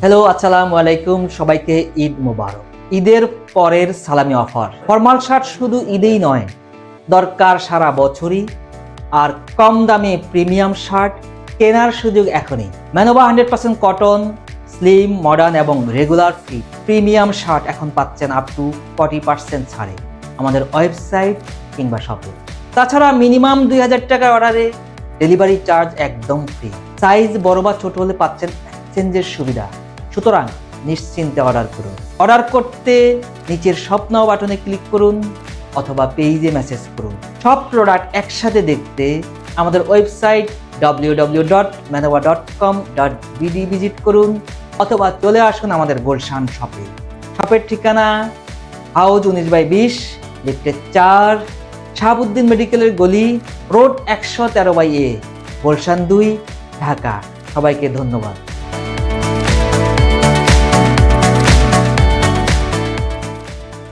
Hello, আসসালামু আলাইকুম। সবাইকে ঈদ মোবারক। ঈদের পরের সালামি অফার। ফরমাল শার্ট শুধু ঈদেই নয়, দরকার সারা বছরই। আর কম দামে প্রিমিয়াম শার্ট কেনার সুযোগ এখনই। ম্যানোভা 100% কটন, স্লিম, মডার্ন এবং রেগুলার ফিট প্রিমিয়াম শার্ট এখন পাচ্ছেন আপ টু 40% ছাড়ে আমাদের ওয়েবসাইট কিংবা শপে। তাছাড়া মিনিমাম 2000 টাকার অর্ডারে ডেলিভারি চার্জ একদম ফ্রি। সাইজ বড় বা ছোট হলে পাচ্ছেন এক্সচেঞ্জের সুবিধা। সুতরাং নিশ্চিন্তে অর্ডার করুন। অর্ডার করতে নিচের শপ নাও বাটনে ক্লিক করুন অথবা পেজে মেসেজ করুন। সব প্রোডাক্ট একসাথে দেখতে আমাদের ওয়েবসাইট www.manova.com.bd ভিজিট করুন অথবা চলে আসুন আমাদের গুলশান শপে। শপের ঠিকানা হাউজ 19/20, লিফটের 4, শাহাবুদ্দিন মেডিকেলের গলি, রোড 113/A, গুলশান 2, ঢাকা। সবাইকে ধন্যবাদ।